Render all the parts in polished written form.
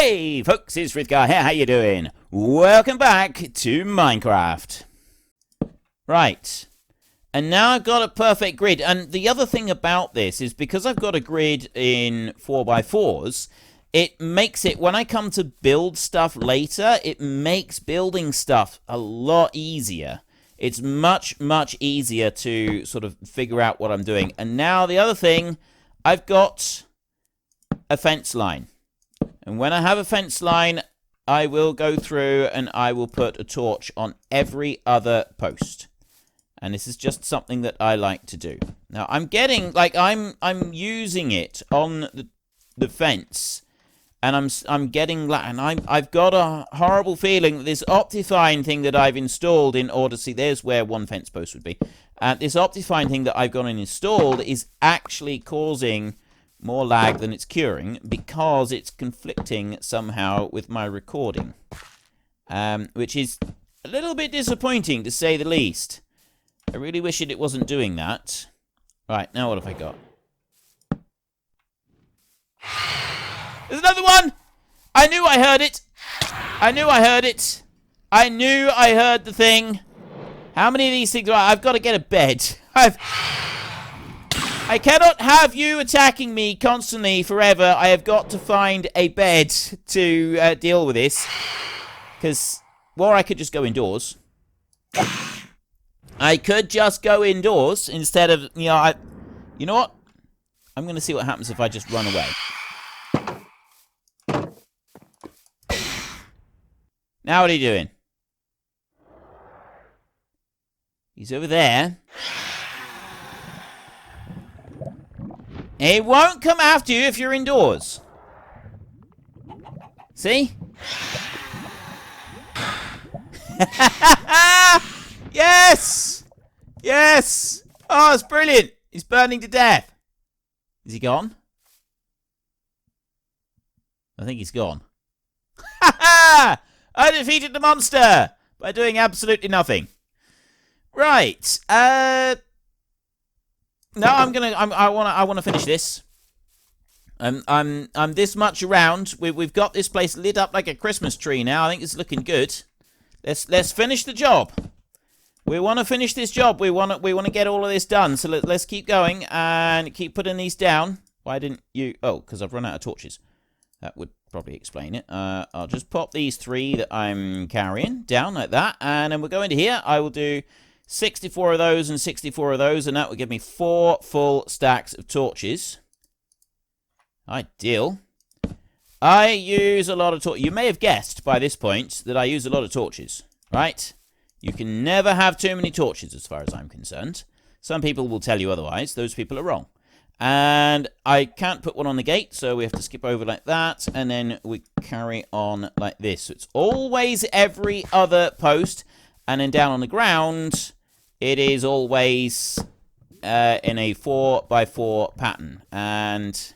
Hey folks, it's Frithgar here, how you doing? Welcome back to Minecraft. Right, and now I've got a perfect grid, and the other thing about this is because I've got a grid in 4x4s, it makes it, when I come to build stuff later, it makes building stuff a lot easier. It's much, much easier to sort of figure out what I'm doing. And now the other thing, I've got a fence line. And when I have a fence line, I will go through and I will put a torch on every other post. And this is just something that I like to do. Now, I'm getting, like, I'm using it on the fence. And I'm getting, and I've got a horrible feeling that this Optifine thing that I've installed in order, see, there's where one fence post would be. This Optifine thing that I've got installed is actually causing more lag than it's curing because it's conflicting somehow with my recording, which is a little bit disappointing to say the least. I really wish it wasn't doing that. Right, now what have I got? There's another one! I knew I heard it! I knew I heard it! I knew I heard the thing! How many of these things are I've got to get a bed. I cannot have you attacking me constantly forever. I have got to find a bed to deal with this. Because, or I could just go indoors. I could just go indoors instead of, you know what? I'm going to see what happens if I just run away. Now what are you doing? He's over there. He won't come after you if you're indoors. See? Yes! Yes! Oh, it's brilliant. He's burning to death. Is he gone? I think he's gone. Ha ha! I defeated the monster by doing absolutely nothing. Right. No, I want to finish this. I'm this much around. We've got this place lit up like a Christmas tree now. I think it's looking good. Let's finish the job. We want to finish this job. We want to get all of this done. So let's keep going and keep putting these down. Why didn't you? Oh, because I've run out of torches. That would probably explain it. I'll just pop these 3 that I'm carrying down like that, and then we'll go into here. I will do 64 of those and 64 of those, and that will give me 4 full stacks of torches. Ideal. I use a lot of torches. You may have guessed by this point that I use a lot of torches, right? You can never have too many torches as far as I'm concerned. Some people will tell you otherwise. Those people are wrong. And I can't put one on the gate, so we have to skip over like that, and then we carry on like this. So it's always every other post, and then down on the ground, it is always in a 4x4 pattern. And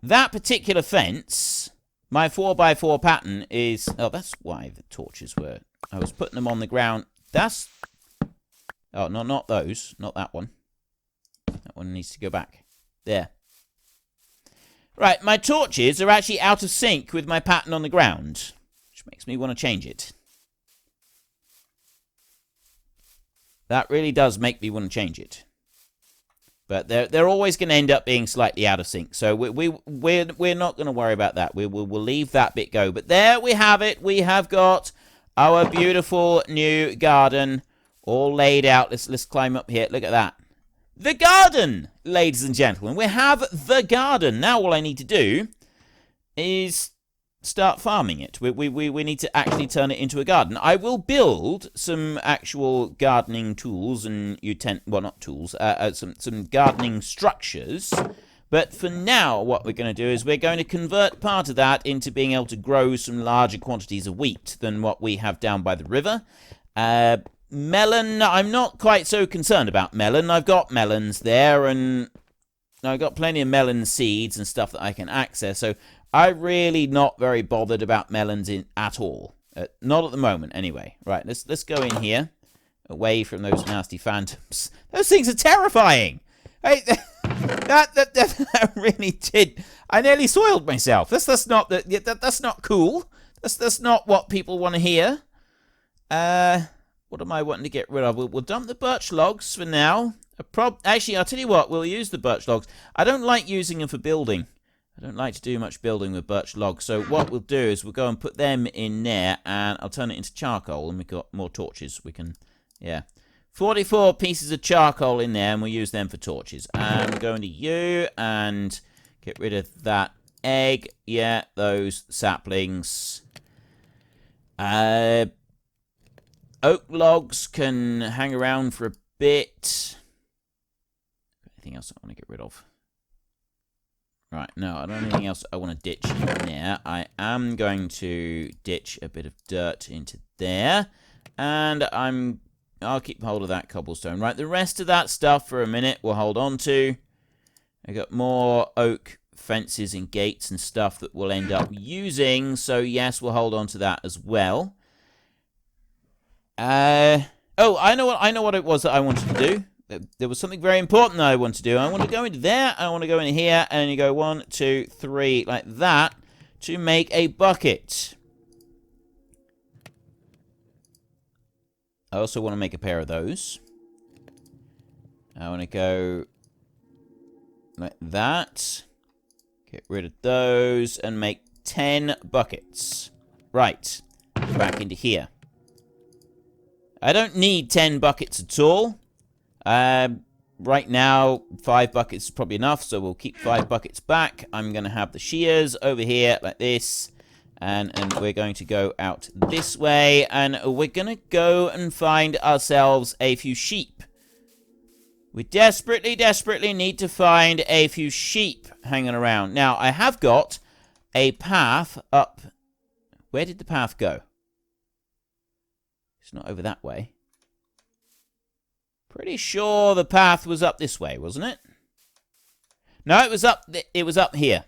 that particular fence, my 4x4 pattern is... Oh, that's why the torches were... I was putting them on the ground. That's... Oh, no, not those. Not that one. That one needs to go back. There. Right, my torches are actually out of sync with my pattern on the ground, which makes me want to change it. That really does make me want to change it. But they're always going to end up being slightly out of sync. So we're not going to worry about that. We'll leave that bit go. But there we have it. We have got our beautiful new garden all laid out. Let's climb up here. Look at that. The garden, ladies and gentlemen. We have the garden. Now all I need to do is start farming it. We need to actually turn it into a garden. I will build some actual gardening tools and well, not tools, some gardening structures. But for now, what we're going to do is we're going to convert part of that into being able to grow some larger quantities of wheat than what we have down by the river. Melon, I'm not quite so concerned about melon. I've got melons there, and I've got plenty of melon seeds and stuff that I can access. So I'm really not very bothered about melons at all. Not at the moment, anyway. Right, let's go in here, away from those nasty phantoms. Those things are terrifying. Hey, That really did. I nearly soiled myself. That's not that's not cool. That's not what people want to hear. What am I wanting to get rid of? We'll dump the birch logs for now. Actually, I'll tell you what. We'll use the birch logs. I don't like using them for building. I don't like to do much building with birch logs. So what we'll do is we'll go and put them in there, and I'll turn it into charcoal, and we've got more torches. We can, yeah. 44 pieces of charcoal in there, and we'll use them for torches. And we'll go into you and get rid of that egg. Yeah, those saplings. Oak logs can hang around for a bit. Anything else I want to get rid of? Right, no, I don't have anything else I want to ditch in there. I am going to ditch a bit of dirt into there. And I'll keep hold of that cobblestone. Right, the rest of that stuff for a minute we'll hold on to. I got more oak fences and gates and stuff that we'll end up using. So, yes, we'll hold on to that as well. Oh, I know what it was that I wanted to do. There was something very important that I want to do. I want to go into there, I want to go in here, and you go 1, 2, 3, like that, to make a bucket. I also want to make a pair of those. I want to go like that. Get rid of those, and make 10 buckets. Right, back into here. I don't need 10 buckets at all. Right now, 5 buckets is probably enough, so we'll keep 5 buckets back. I'm going to have the shears over here like this, and we're going to go out this way, and we're going to go and find ourselves a few sheep. We desperately, desperately need to find a few sheep hanging around. Now, I have got a path up. Where did the path go? It's not over that way. Pretty sure the path was up this way, wasn't it? No, it was up here.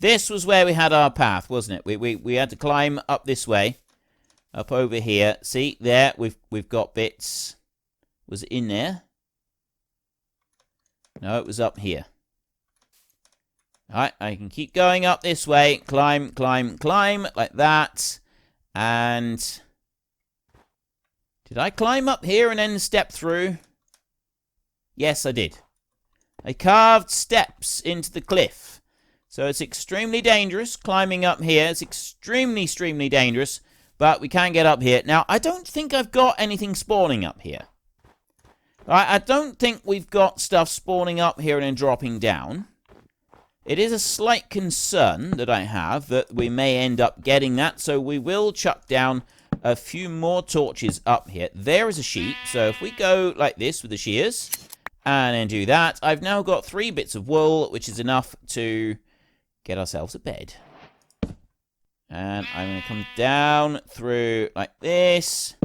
This was where we had our path, wasn't it? We had to climb up this way. Up over here. See, there, we've got bits. Was it in there? No, it was up here. Alright, I can keep going up this way. Climb, climb, climb, like that. And did I climb up here and then step through? Yes, I did. I carved steps into the cliff. So it's extremely dangerous climbing up here. It's extremely, extremely dangerous. But we can get up here. Now, I don't think I've got anything spawning up here. I don't think we've got stuff spawning up here and then dropping down. It is a slight concern that I have that we may end up getting that. So we will chuck down a few more torches up here. There is a sheep. So if we go like this with the shears and then do that, I've now got 3 bits of wool, which is enough to get ourselves a bed. And I'm going to come down through like this.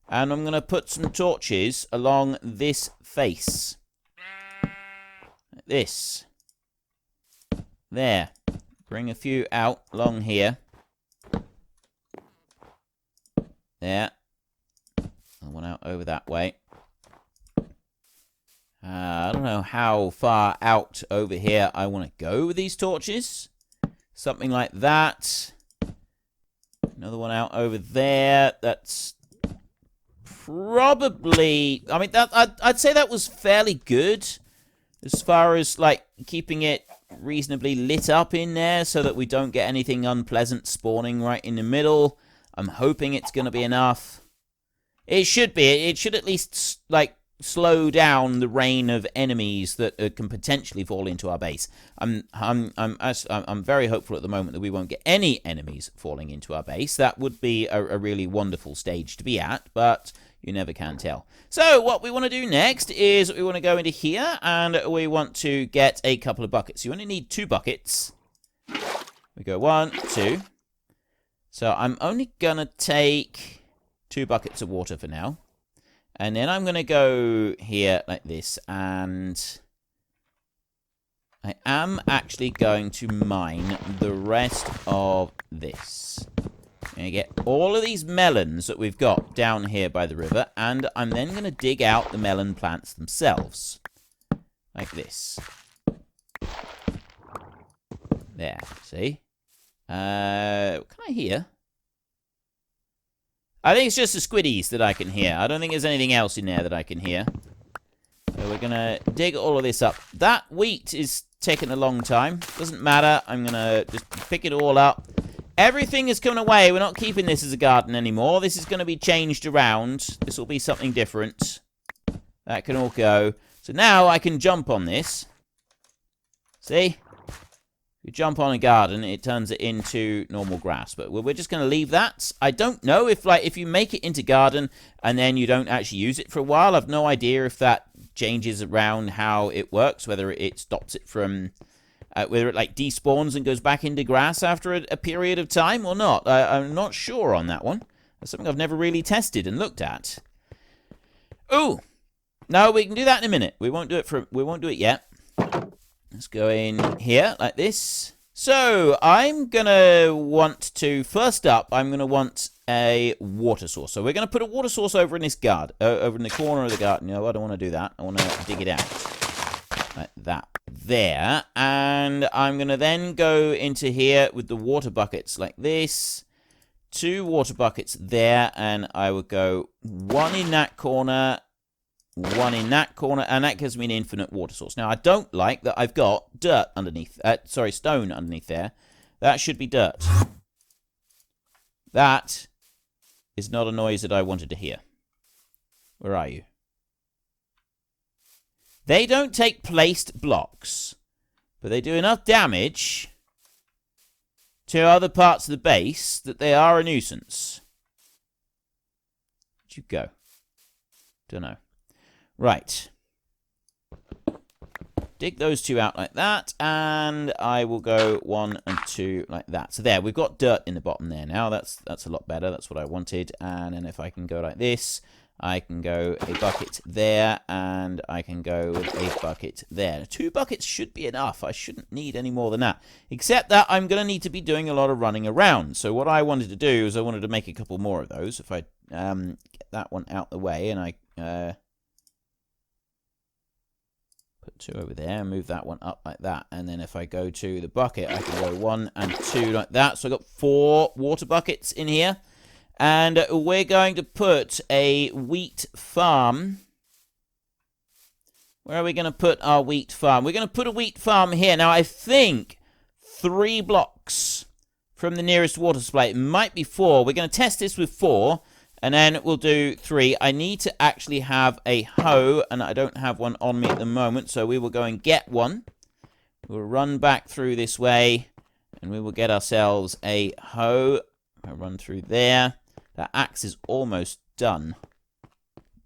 And I'm going to put some torches along this face. Like this. There. Bring a few out along here. There. One out over that way. I don't know how far out over here I want to go with these torches. Something like that. Another one out over there. That's probably... I mean, I'd say that was fairly good. As far as, like, keeping it reasonably lit up in there so that we don't get anything unpleasant spawning right in the middle. I'm hoping it's going to be enough. It should be. It should at least, like, slow down the rain of enemies that can potentially fall into our base. I'm very hopeful at the moment that we won't get any enemies falling into our base. That would be a really wonderful stage to be at, but you never can tell. So what we want to do next is we want to go into here and we want to get a couple of buckets. You only need 2 buckets. We go 1, 2. So I'm only going to take 2 buckets of water for now. And then I'm going to go here like this, and I am actually going to mine the rest of this. I'm going to get all of these melons that we've got down here by the river, and I'm then going to dig out the melon plants themselves. Like this. There, see? Can I hear? I think it's just the squiddies that I can hear. I don't think there's anything else in there that I can hear. So we're going to dig all of this up. That wheat is taking a long time. Doesn't matter. I'm going to just pick it all up. Everything is coming away. We're not keeping this as a garden anymore. This is going to be changed around. This will be something different. That can all go. So now I can jump on this. See? If you jump on a garden, it turns it into normal grass. But we're just going to leave that. I don't know if you make it into garden and then you don't actually use it for a while. I've no idea if that changes around how it works, whether it stops it from... whether it like despawns and goes back into grass after a period of time or not. I'm not sure on that one. That's something I've never really tested and looked at. Ooh! No, we can do that in a minute. We won't do it yet. Let's go in here like this. So I'm gonna want to first up. I'm gonna want a water source. So we're gonna put a water source over in this garden, over in the corner of the garden. No, I don't want to do that. I want to dig it out like that there. And I'm gonna then go into here with the water buckets like this. 2 water buckets there, and I would go 1 in that corner. 1 in that corner, and that gives me an infinite water source. Now, I don't like that I've got dirt underneath, stone underneath there. That should be dirt. That is not a noise that I wanted to hear. Where are you? They don't take placed blocks, but they do enough damage to other parts of the base that they are a nuisance. Where'd you go? Don't know. Right. Dig those 2 out like that, and I will go 1 and 2 like that. So there, we've got dirt in the bottom there now. That's a lot better. That's what I wanted. And then if I can go like this, I can go a bucket there, and I can go with a bucket there. 2 buckets should be enough. I shouldn't need any more than that. Except that I'm going to need to be doing a lot of running around. So what I wanted to do is I wanted to make a couple more of those. If I get that one out the way, and I... put 2 over there and move that one up like that. And then if I go to the bucket, I can go 1 and 2 like that. So I've got 4 water buckets in here. And we're going to put a wheat farm. Where are we going to put our wheat farm? We're going to put a wheat farm here. Now, I think 3 blocks from the nearest water supply. It might be 4. We're going to test this with 4. And then we'll do 3. I need to actually have a hoe, and I don't have one on me at the moment, so we will go and get one. We'll run back through this way, and we will get ourselves a hoe. I'll run through there. That axe is almost done.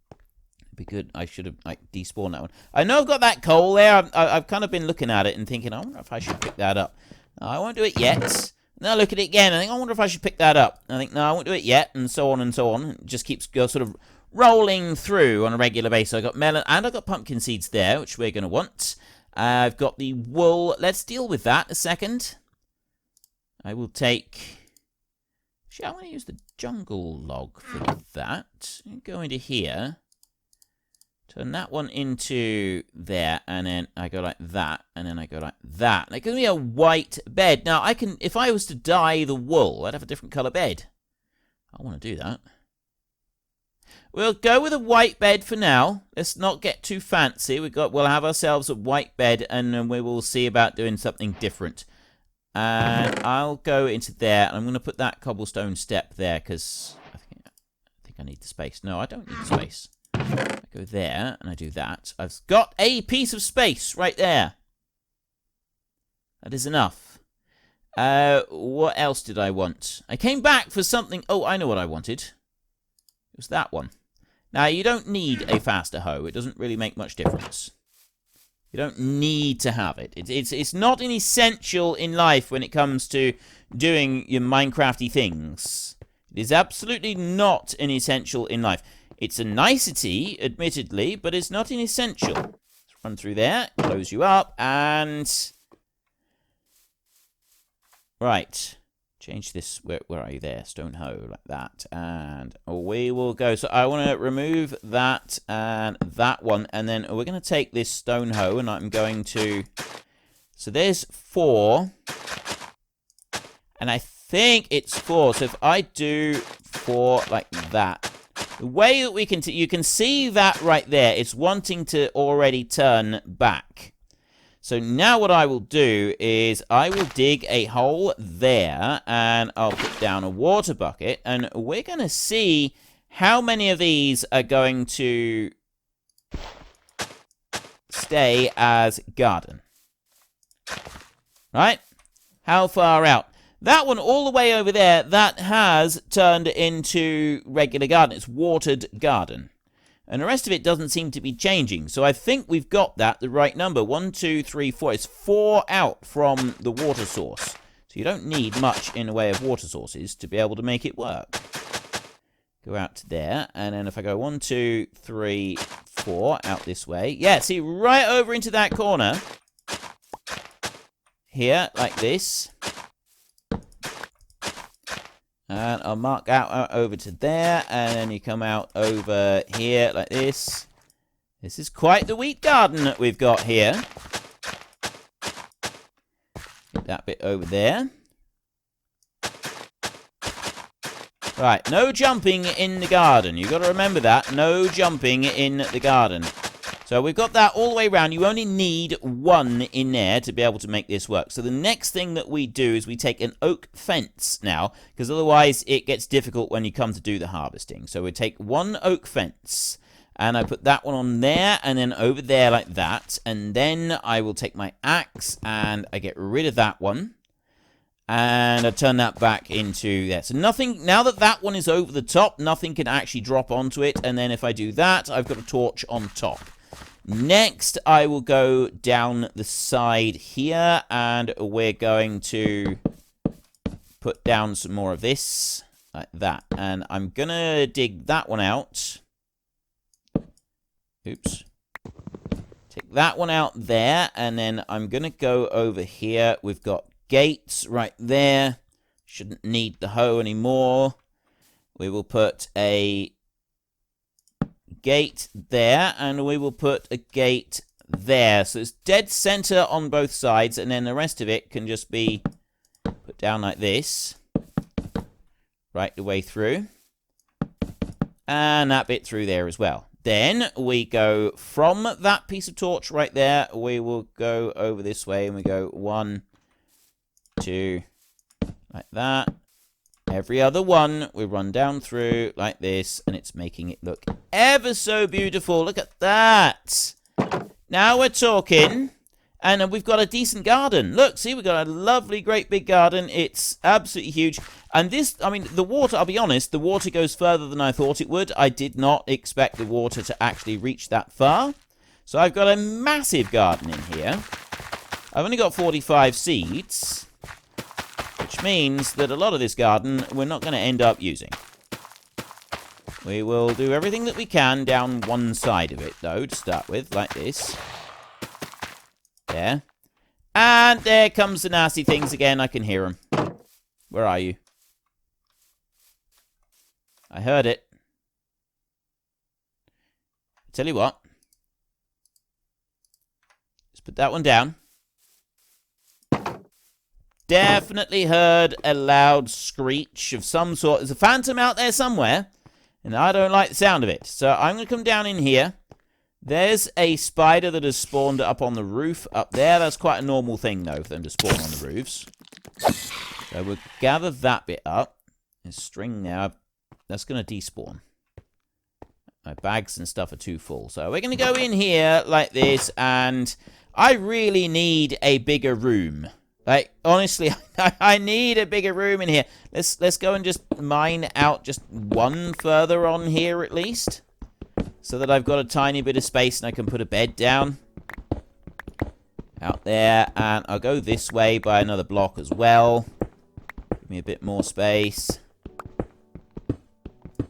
It'd be good. I should have despawned that one. I know I've got that coal there. I've kind of been looking at it and thinking, I wonder if I should pick that up. No, I won't do it yet. Now look at it again. I think, I wonder if I should pick that up. I think, no, I won't do it yet, and so on and so on. It just keeps sort of rolling through on a regular basis. I've got melon, and I've got pumpkin seeds there, which we're going to want. I've got the wool. Let's deal with that a second. I will take... Actually, I want to use the jungle log for that. Go into here. Turn that one into there, and then I go like that, and then I go like that. And it gives me a white bed. Now, I can, if I was to dye the wool, I'd have a different colour bed. I want to do that. We'll go with a white bed for now. Let's not get too fancy. We'll have ourselves a white bed, and then we will see about doing something different. And I'll go into there, and I'm going to put that cobblestone step there, because I think I need the space. No, I don't need the space. I go there, and I do that. I've got a piece of space right there. That is enough. What else did I want? I came back for something... Oh, I know what I wanted. It was that one. Now, you don't need a faster hoe. It doesn't really make much difference. You don't need to have it. It's not an essential in life when it comes to doing your Minecrafty things. It is absolutely not an essential in life. It's a nicety, admittedly, but it's not an essential. Let's run through there, close you up, and... Right. Change this. Where are you there? Stone hoe, like that. And we will go. So I want to remove that and that one. And then we're going to take this stone hoe, and I'm going to... So there's 4. And I think it's 4. So if I do 4 like that, the way that we can... you can see that right there. It's wanting to already turn back. So now what I will do is I will dig a hole there, and I'll put down a water bucket, and we're going to see how many of these are going to stay as garden. Right? How far out? That one all the way over there, that has turned into regular garden. It's watered garden. And the rest of it doesn't seem to be changing. So I think we've got that the right number. 1, 2, 3, 4. It's 4 out from the water source. So you don't need much in the way of water sources to be able to make it work. Go out to there. And then if I go 1, 2, 3, 4 out this way. Yeah, see, right over into that corner. Here, like this. And I'll mark out over to there, and then you come out over here like this. This is quite the wheat garden that we've got here. Get that bit over there. Right, no jumping in the garden. You've got to remember that. No jumping in the garden. So we've got that all the way around. You only need 1 in there to be able to make this work. So the next thing that we do is we take an oak fence now, because otherwise it gets difficult when you come to do the harvesting. So we take 1 oak fence, and I put that one on there, and then over there like that. And then I will take my axe, and I get rid of that one. And I turn that back into there. So nothing, now that that one is over the top, nothing can actually drop onto it. And then if I do that, I've got a torch on top. Next, I will go down the side here, and we're going to put down some more of this, like that. And I'm going to dig that one out. Oops. Take that one out there, and then I'm going to go over here. We've got gates right there. Shouldn't need the hoe anymore. We will put a gate there, and we will put a gate there. So it's dead center on both sides, and then the rest of it can just be put down like this. Right the way through. And that bit through there as well. Then we go from that piece of torch right there, we will go over this way, and we go 1, 2, like that. Every other one, we run down through like this, and it's making it look ever so beautiful. Look at that. Now we're talking, and we've got a decent garden. Look, see, we've got a lovely, great big garden. It's absolutely huge. And this, I mean, the water, I'll be honest, the water goes further than I thought it would. I did not expect the water to actually reach that far. So I've got a massive garden in here. I've only got 45 seeds. Which means that a lot of this garden we're not going to end up using. We will do everything that we can down one side of it, though, to start with, like this. There. And there comes the nasty things again. I can hear them. Where are you? I heard it. Tell you what. Just put that one down. Definitely heard a loud screech of some sort. There's a phantom out there somewhere, and I don't like the sound of it. So I'm going to come down in here. There's a spider that has spawned up on the roof up there. That's quite a normal thing, though, for them to spawn on the roofs. So we'll gather that bit up. There's string there. That's going to despawn. My bags and stuff are too full. So we're going to go in here like this, and I really need a bigger room. Like, honestly, I need a bigger room in here. Let's go and just mine out just one further on here at least. So that I've got a tiny bit of space and I can put a bed down. Out there. And I'll go this way by another block as well. Give me a bit more space.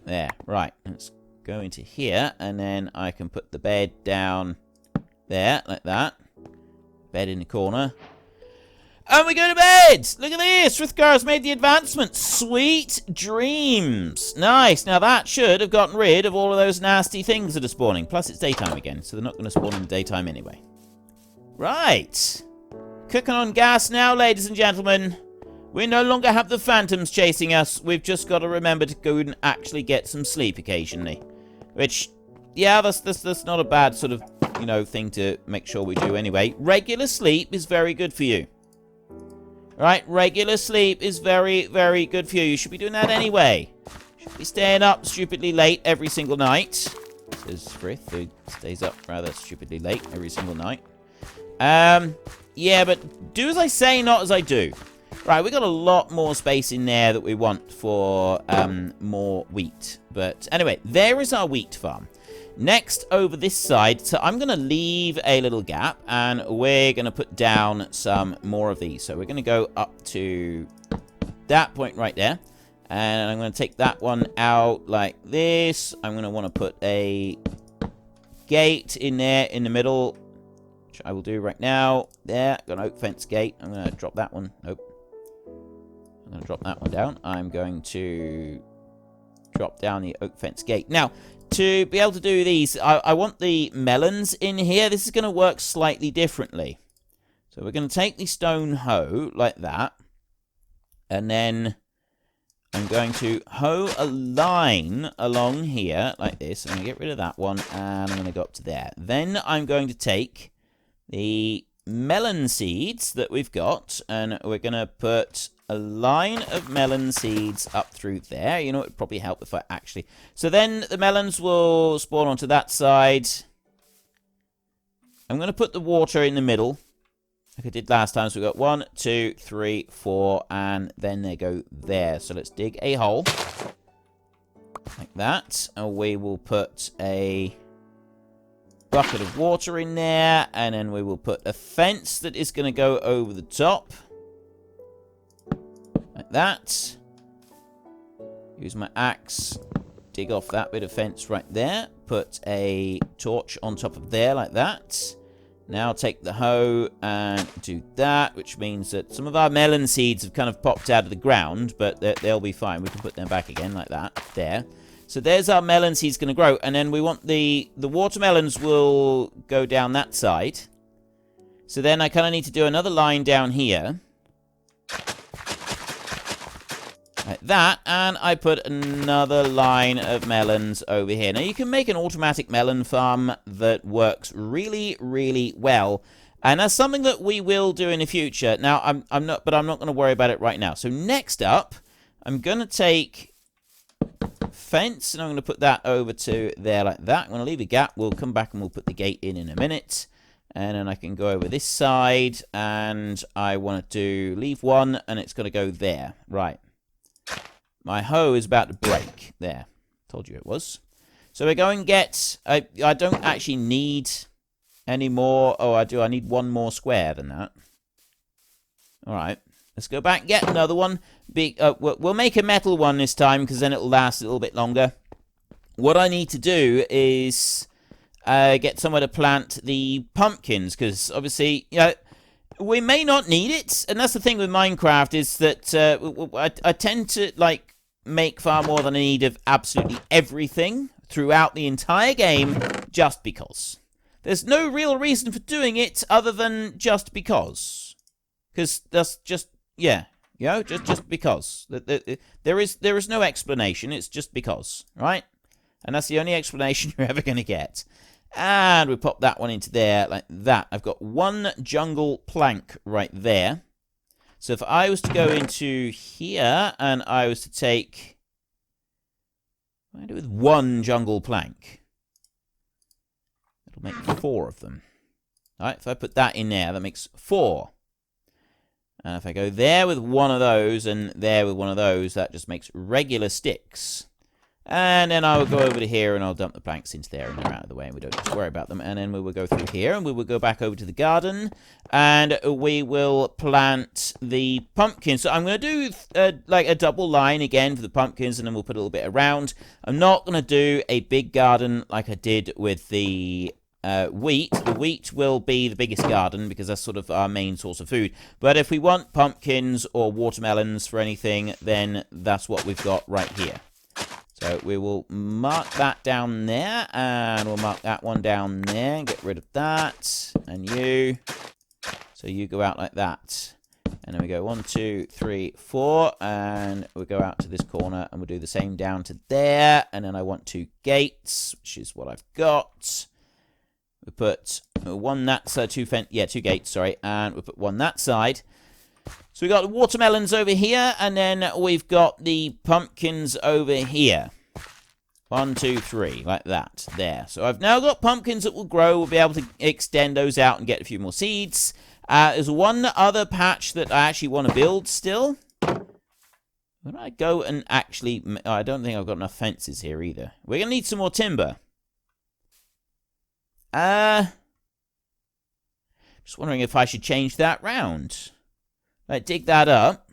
There, right. Let's go into here. And then I can put the bed down there, like that. Bed in the corner. And we go to bed! Look at this! Frithgar's made the advancement. Sweet dreams. Nice. Now that should have gotten rid of all of those nasty things that are spawning. Plus it's daytime again, so they're not going to spawn in the daytime anyway. Right. Cooking on gas now, ladies and gentlemen. We no longer have the phantoms chasing us. We've just got to remember to go and actually get some sleep occasionally. Which, yeah, that's not a bad sort of, you know, thing to make sure we do anyway. Regular sleep is very good for you. Right? Regular sleep is very, very good for you. You should be doing that anyway. You should be staying up stupidly late every single night. Says Frith, who stays up rather stupidly late every single night. Yeah, but do as I say, not as I do. Right, we got a lot more space in there that we want for more wheat. But anyway, there is our wheat farm. Next, over this side, so I'm going to leave a little gap, and we're going to put down some more of these. So we're going to go up to that point right there, and I'm going to take that one out like this. I'm going to want to put a gate in there in the middle, which I will do right now. There, got an oak fence gate. I'm going to drop that one. Nope. I'm going to drop that one down. I'm going to drop down the oak fence gate. Now, to be able to do these, I want the melons in here. This is going to work slightly differently. So we're going to take the stone hoe like that. And then I'm going to hoe a line along here like this. I'm going to get rid of that one. And I'm going to go up to there. Then I'm going to take the melon seeds that we've got. And we're going to put a line of melon seeds up through there. You know, it would probably help if I actually... So then the melons will spawn onto that side. I'm going to put the water in the middle, like I did last time. So we've got 1, 2, 3, 4, and then they go there. So let's dig a hole, like that. And we will put a bucket of water in there, and then we will put a fence that is going to go over the top. Like that. Use my axe. Dig off that bit of fence right there. Put a torch on top of there like that. Now take the hoe and do that, which means that some of our melon seeds have kind of popped out of the ground, but they'll be fine. We can put them back again like that. There. So there's our melon seeds going to grow. And then we want the watermelons will go down that side. So then I kind of need to do another line down here. Like that, and I put another line of melons over here. Now, you can make an automatic melon farm that works really, really well, and that's something that we will do in the future. Now, I'm not going to worry about it right now. So next up, I'm going to take fence, and I'm going to put that over to there like that. I'm going to leave a gap. We'll come back and we'll put the gate in a minute. And then I can go over this side, and I want to leave one, and it's going to go there. Right. My hoe is about to break. There. Told you it was. So we're going to get... I don't actually need any more... Oh, I do. I need one more square than that. Alright. Let's go back and get another one. We'll make a metal one this time, because then it'll last a little bit longer. What I need to do is get somewhere to plant the pumpkins, because obviously... You know, we may not need it, and that's the thing with Minecraft, is that I tend to, like, make far more than I need of absolutely everything throughout the entire game, just because. There's no real reason for doing it other than just because. Because that's just, yeah, you know, just because. There is no explanation, it's just because, right? And that's the only explanation you're ever going to get. And we pop that one into there like that. I've got one jungle plank right there. So if I was to go into here and I was to take... What do I do with one jungle plank? It'll make 4 of them. Alright, if I put that in there, that makes 4. And if I go there with one of those and there with one of those, that just makes regular sticks. And then I will go over to here and I'll dump the planks into there and they're out of the way and we don't have to worry about them. And then we will go through here and we will go back over to the garden and we will plant the pumpkins. So I'm going to do like a double line again for the pumpkins and then we'll put a little bit around. I'm not going to do a big garden like I did with the wheat. The wheat will be the biggest garden because that's sort of our main source of food. But if we want pumpkins or watermelons for anything, then that's what we've got right here. So we will mark that down there, and we'll mark that one down there, and get rid of that, and you. So you go out like that. And then we go 1, 2, 3, 4. And we'll go out to this corner. And we'll do the same down to there. And then I want 2 gates, which is what I've got. We put one that side, 2 gates, sorry. And we'll put one that side. So we've got the watermelons over here. And then we've got the pumpkins over here. 1, 2, 3, like that, there. So I've now got pumpkins that will grow. We'll be able to extend those out and get a few more seeds. There's one other patch that I actually want to build still. When I go and actually... I don't think I've got enough fences here either. We're going to need some more timber. Just wondering if I should change that round. Like, dig that up.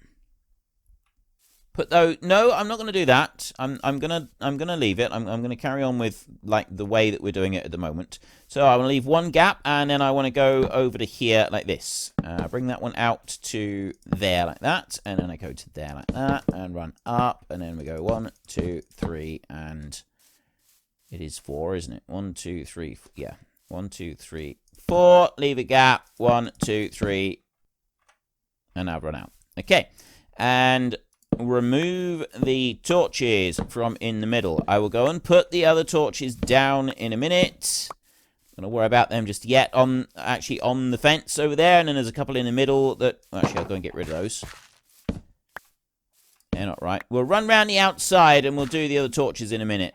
Put those. No, I'm not going to do that. I'm gonna leave it. I'm gonna carry on with like the way that we're doing it at the moment. So I want to leave one gap, and then I want to go over to here like this. Bring that one out to there like that, and then I go to there like that, and run up, and then we go 1, 2, 3, and it is 4, isn't it? 1, 2, 3. Yeah, 1, 2, 3, 4. Leave a gap. 1, 2, 3, and I've run out. Okay, and remove the torches from in the middle. I will go and put the other torches down in a minute. I'm not going to worry about them just yet. Actually on the fence over there, and then there's a couple in the middle that... Actually, I'll go and get rid of those. They're not right. We'll run around the outside, and we'll do the other torches in a minute.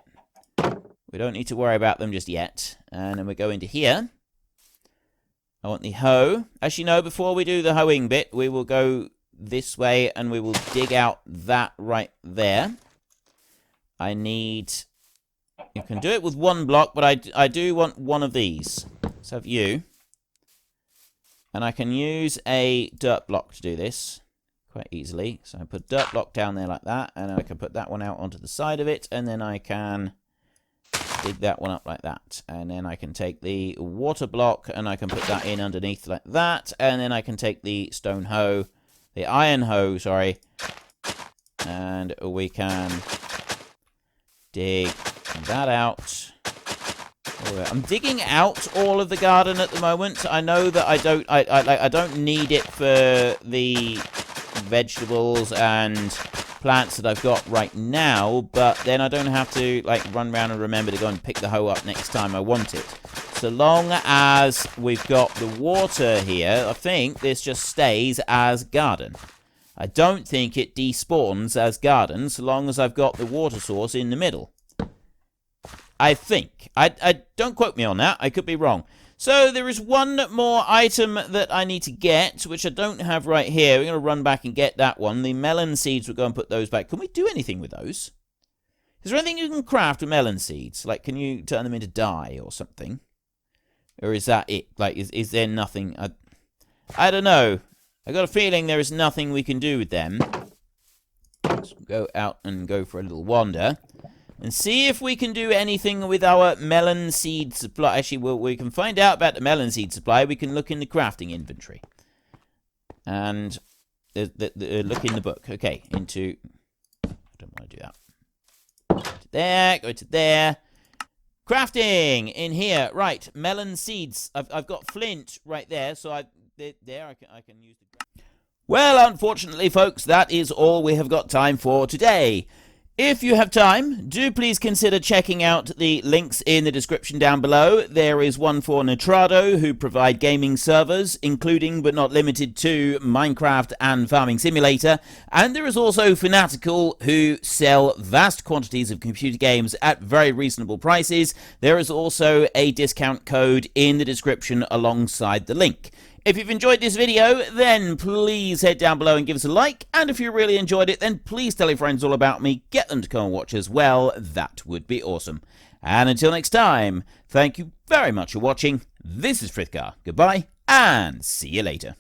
We don't need to worry about them just yet. And then we go into here. I want the hoe. Actually, no, before we do the hoeing bit, we will go this way, and we will dig out that right there. I need... You can do it with one block, but I do want one of these. Let's have you. And I can use a dirt block to do this quite easily. So I put dirt block down there like that, and I can put that one out onto the side of it, and then I can dig that one up like that. And then I can take the water block, and I can put that in underneath like that, and then I can take the stone hoe, the iron hoe, sorry, and we can dig that out. I'm digging out all of the garden at the moment. I know that I don't need it for the vegetables and plants that I've got right now, but then I don't have to like run around and remember to go and pick the hoe up next time I want it. So long as we've got the water here, I think this just stays as garden. I don't think it despawns as garden so long as I've got the water source in the middle. I think. I don't quote me on that. I could be wrong. So there is one more item that I need to get, which I don't have right here. We're going to run back and get that one. The melon seeds, we'll go and put those back. Can we do anything with those? Is there anything you can craft with melon seeds? Like, can you turn them into dye or something? Or is that it? Like, is there nothing? I don't know. I got a feeling there is nothing we can do with them. Let's go out and go for a little wander. And see if we can do anything with our melon seed supply. Actually, we can find out about the melon seed supply. We can look in the crafting inventory. And look in the book. Okay, into... I don't want to do that. Go to there, go to there. Crafting in here. Right, melon seeds. I've got flint right there, so I can use the... Well, unfortunately, folks, that is all we have got time for today. If you have time, do please consider checking out the links in the description down below. There is one for Nitrado, who provide gaming servers, including but not limited to Minecraft and Farming Simulator. And there is also Fanatical, who sell vast quantities of computer games at very reasonable prices. There is also a discount code in the description alongside the link. If you've enjoyed this video, then please head down below and give us a like. And if you really enjoyed it, then please tell your friends all about me. Get them to come and watch as well. That would be awesome. And until next time, thank you very much for watching. This is Frithgar. Goodbye, and see you later.